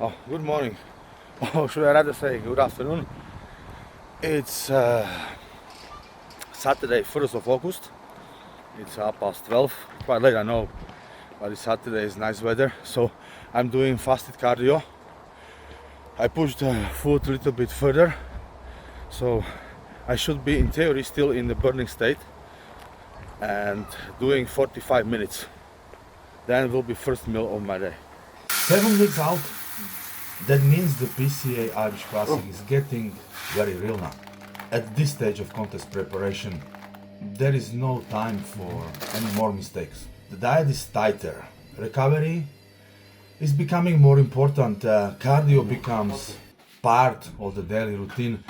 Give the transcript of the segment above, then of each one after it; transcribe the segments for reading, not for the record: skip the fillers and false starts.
Oh, good morning. Oh, should I rather say good afternoon? It's Saturday, 1st of August. It's 12:30. Quite late, I know, but it's Saturday, it's nice weather. So I'm doing fasted cardio. I pushed the foot a little bit further. So I should be, in theory, still in the burning state and doing 45 minutes. Then will be first meal of my day. 7 weeks out. That means the PCA Irish Classic is getting very real now. At this stage of contest preparation, there is no time for any more mistakes. The diet is tighter. Recovery is becoming more important. Cardio becomes part of the daily routine,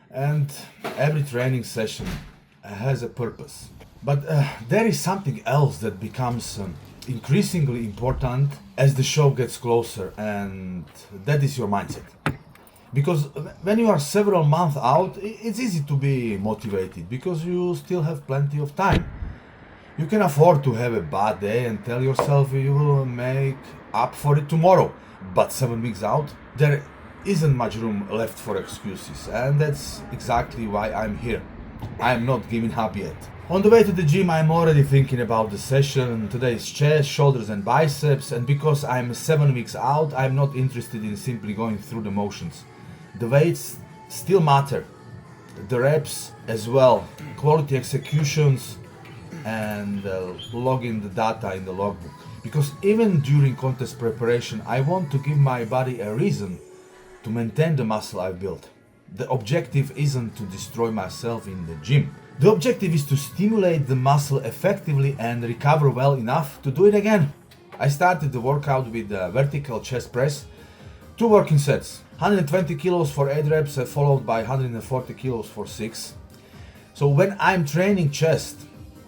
and every training session has a purpose. But there is something else that becomes increasingly important as the show gets closer, and that is your mindset. Because when you are several months out, it's easy to be motivated because you still have plenty of time. You can afford to have a bad day and tell yourself you will make up for it tomorrow. But 7 weeks out, there isn't much room left for excuses, and that's exactly why I'm here. I'm not giving up yet. On the way to the gym, I'm already thinking about the session. Today's chest, shoulders and biceps, and because I'm 7 weeks out, I'm not interested in simply going through the motions. The weights still matter, the reps as well, quality executions, and logging the data in the logbook. Because even during contest preparation, I want to give my body a reason to maintain the muscle I've built. The objective isn't to destroy myself in the gym. The objective is to stimulate the muscle effectively and recover well enough to do it again. I started the workout with a vertical chest press, 2 working sets, 120 kilos for 8 reps followed by 140 kilos for 6. So when I'm training chest,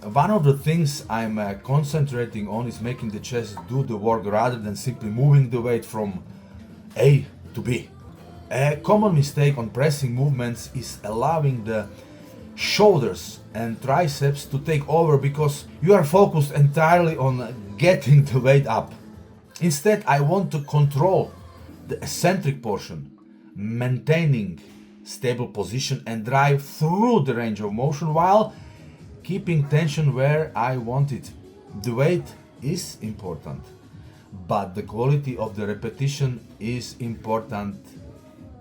one of the things I'm concentrating on is making the chest do the work rather than simply moving the weight from A to B. A common mistake on pressing movements is allowing the shoulders and triceps to take over because you are focused entirely on getting the weight up. Instead, I want to control the eccentric portion, maintaining stable position and drive through the range of motion while keeping tension where I want it. The weight is important, but the quality of the repetition is important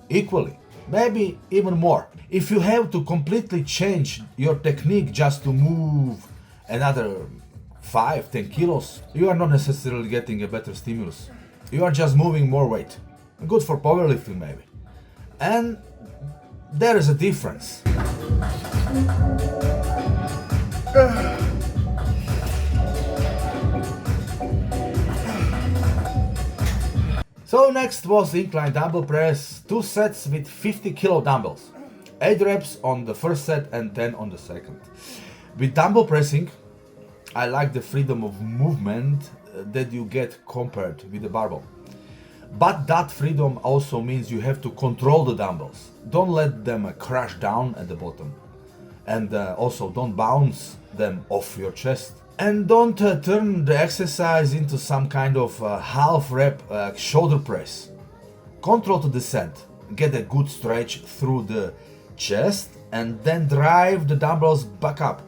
equally, maybe even more. If you have to completely change your technique just to move another 5-10 kilos, you are not necessarily getting a better stimulus. You are just moving more weight. Good for powerlifting maybe. And there is a difference. So next was the incline dumbbell press, 2 sets with 50 kilo dumbbells. 8 reps on the first set and 10 on the second. With dumbbell pressing, I like the freedom of movement that you get compared with the barbell. But that freedom also means you have to control the dumbbells. Don't let them crash down at the bottom. And also don't bounce them off your chest. And don't turn the exercise into some kind of half rep shoulder press. Control to descent. Get a good stretch through the chest and then drive the dumbbells back up.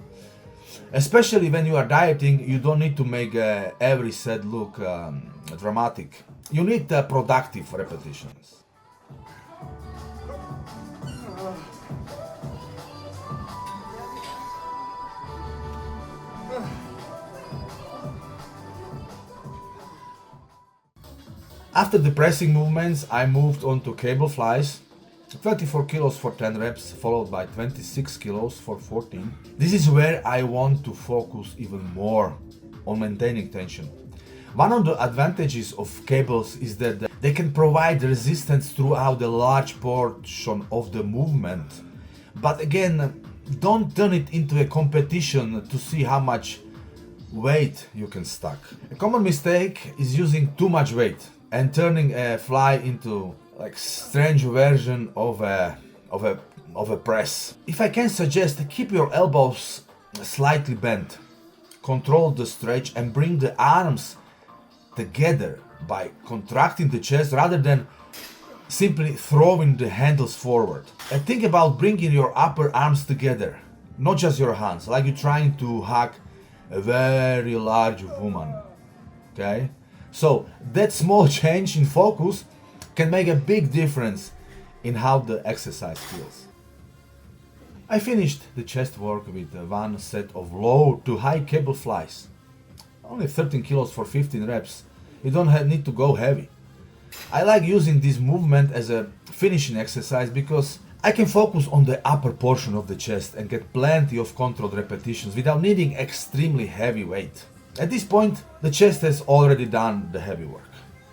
Especially when you are dieting, you don't need to make every set look dramatic. You need productive repetitions. After the pressing movements, I moved on to cable flies, 24 kilos for 10 reps, followed by 26 kilos for 14. This is where I want to focus even more on maintaining tension. One of the advantages of cables is that they can provide resistance throughout a large portion of the movement. But again, don't turn it into a competition to see how much weight you can stack. A common mistake is using too much weight and turning a fly into like strange version of a press. If I can suggest, keep your elbows slightly bent, control the stretch and bring the arms together by contracting the chest rather than simply throwing the handles forward. And think about bringing your upper arms together, not just your hands, like you're trying to hug a very large woman. Okay? So that small change in focus can make a big difference in how the exercise feels. I finished the chest work with one set of low to high cable flies. Only 13 kilos for 15 reps. You don't need to go heavy. I like using this movement as a finishing exercise because I can focus on the upper portion of the chest and get plenty of controlled repetitions without needing extremely heavy weight. At this point, the chest has already done the heavy work,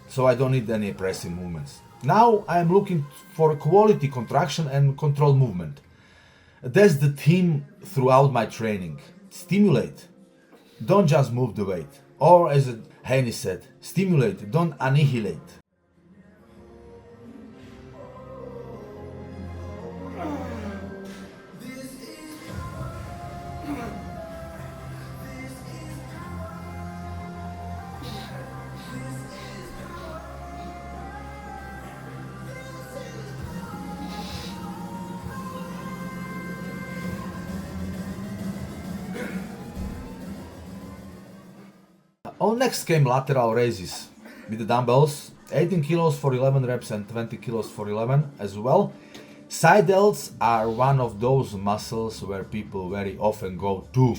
so I don't need any pressing movements. Now I am looking for quality contraction and controlled movement. That's the theme throughout my training. Stimulate. Don't just move the weight. Or as Haney said, stimulate, don't annihilate. Next came lateral raises with the dumbbells, 18 kilos for 11 reps and 20 kilos for 11 as well. Side delts are one of those muscles where people very often go too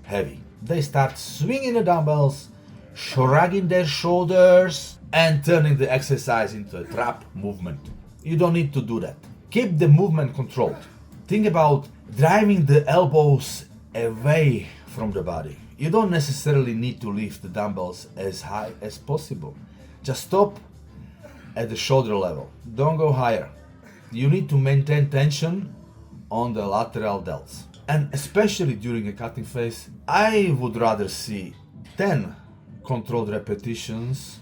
heavy. They start swinging the dumbbells, shrugging their shoulders and turning the exercise into a trap movement. You don't need to do that. Keep the movement controlled. Think about driving the elbows away from the body. You don't necessarily need to lift the dumbbells as high as possible. Just stop at the shoulder level. Don't go higher. You need to maintain tension on the lateral delts. And especially during a cutting phase, I would rather see 10 controlled repetitions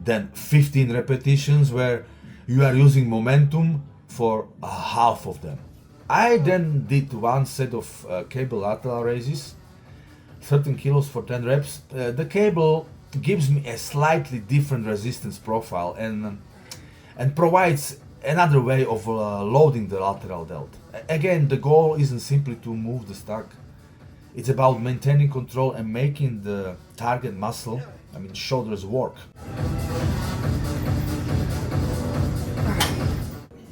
than 15 repetitions where you are using momentum for half of them. I then did one set of cable lateral raises, 13 kilos for 10 reps. The cable gives me a slightly different resistance profile and provides another way of loading the lateral delt. Again, the goal isn't simply to move the stock. It's about maintaining control and making the target muscle, shoulders, work.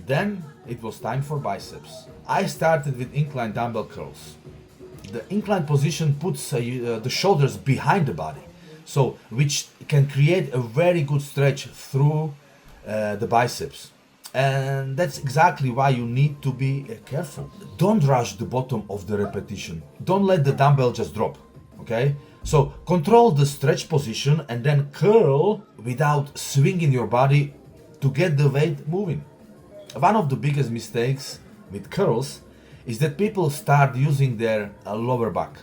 Then it was time for biceps. I started with incline dumbbell curls. The incline position puts the shoulders behind the body, so which can create a very good stretch through the biceps. And that's exactly why you need to be careful. Don't rush the bottom of the repetition. Don't let the dumbbell just drop, okay? So control the stretch position and then curl without swinging your body to get the weight moving. One of the biggest mistakes with curls is that people start using their lower back,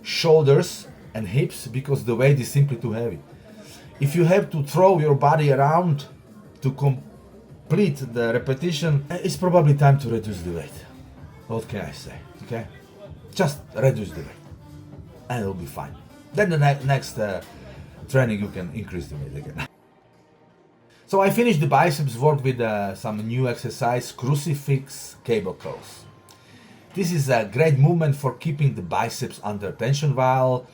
shoulders and hips because the weight is simply too heavy. If you have to throw your body around to complete the repetition, it's probably time to reduce the weight. What can I say, okay? Just reduce the weight and it'll be fine. Then the next training you can increase the weight again. So I finished the biceps work with some new exercise, Crucifix cable curls. This is a great movement for keeping the biceps under tension while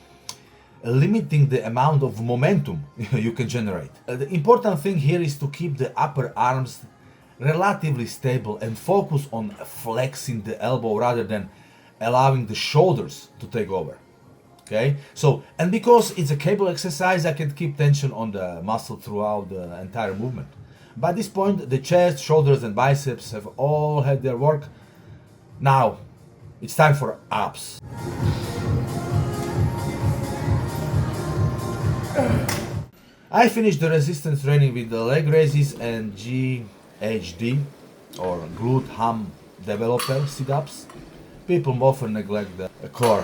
limiting the amount of momentum you can generate. The important thing here is to keep the upper arms relatively stable and focus on flexing the elbow rather than allowing the shoulders to take over. Okay, so, and because it's a cable exercise, I can keep tension on the muscle throughout the entire movement. By this point, the chest, shoulders and biceps have all had their work. Now, it's time for abs. I finished the resistance training with the leg raises and GHD, or glute ham developer sit-ups. People often neglect the core.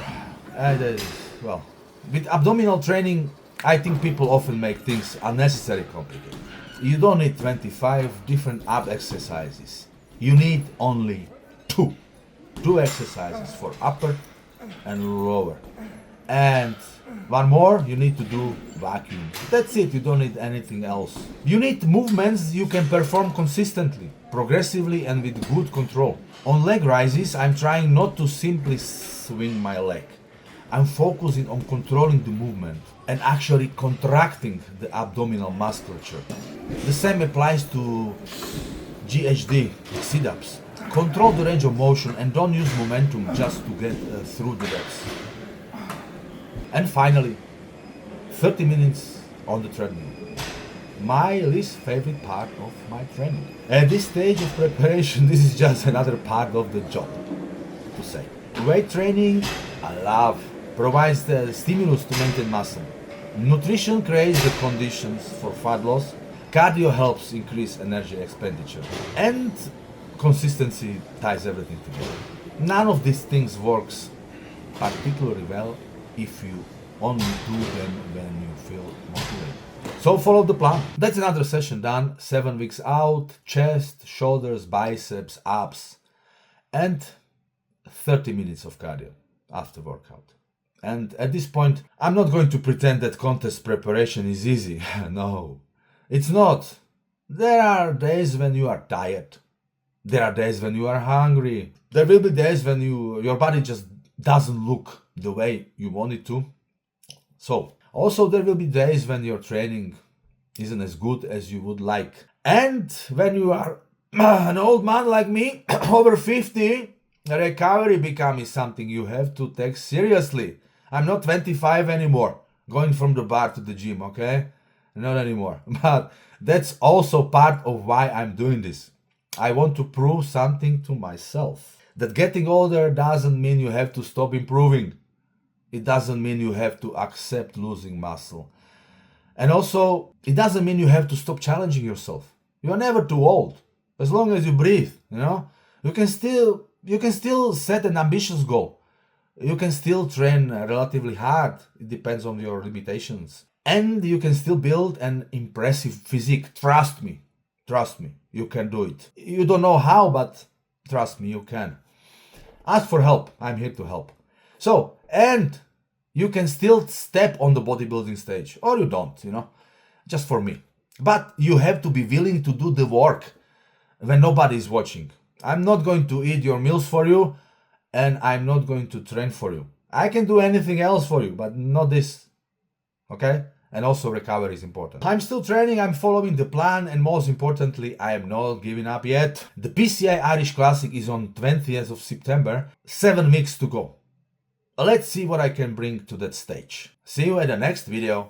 Well, with abdominal training, I think people often make things unnecessarily complicated. You don't need 25 different ab exercises. You need only two exercises for upper and lower. And one more, you need to do vacuum. That's it, you don't need anything else. You need movements you can perform consistently, progressively and with good control. On leg rises, I'm trying not to simply swing my leg. I'm focusing on controlling the movement and actually contracting the abdominal musculature. The same applies to GHD sit-ups. Control the range of motion and don't use momentum just to get through the reps. And finally, 30 minutes on the treadmill. My least favorite part of my training. At this stage of preparation, this is just another part of the job, to say. Weight training, I love, provides the stimulus to maintain muscle. Nutrition creates the conditions for fat loss. Cardio helps increase energy expenditure. And consistency ties everything together. None of these things works particularly well if you only do them when you feel motivated. So follow the plan. That's another session done. 7 weeks out, chest, shoulders, biceps, abs, and 30 minutes of cardio after workout. And at this point, I'm not going to pretend that contest preparation is easy. No, it's not. There are days when you are tired. There are days when you are hungry. There will be days when your body just doesn't look the way you want it to. So, also there will be days when your training isn't as good as you would like. And when you are an old man like me, over 50, recovery becomes something you have to take seriously. I'm not 25 anymore, going from the bar to the gym, okay? Not anymore. But that's also part of why I'm doing this. I want to prove something to myself. That getting older doesn't mean you have to stop improving. It doesn't mean you have to accept losing muscle. And also, it doesn't mean you have to stop challenging yourself. You are never too old. As long as you breathe, you can still set an ambitious goal. You can still train relatively hard. It depends on your limitations. And you can still build an impressive physique. Trust me, you can do it. You don't know how, but trust me, you can. Ask for help. I'm here to help. So, and you can still step on the bodybuilding stage, or you don't, just for me. But you have to be willing to do the work when nobody is watching. I'm not going to eat your meals for you, and I'm not going to train for you. I can do anything else for you, but not this, okay? And also recovery is important. I'm still training, I'm following the plan, and most importantly, I am not giving up yet. The PCA Irish Classic is on 20th of September, 7 weeks to go. Let's see what I can bring to that stage. See you at the next video.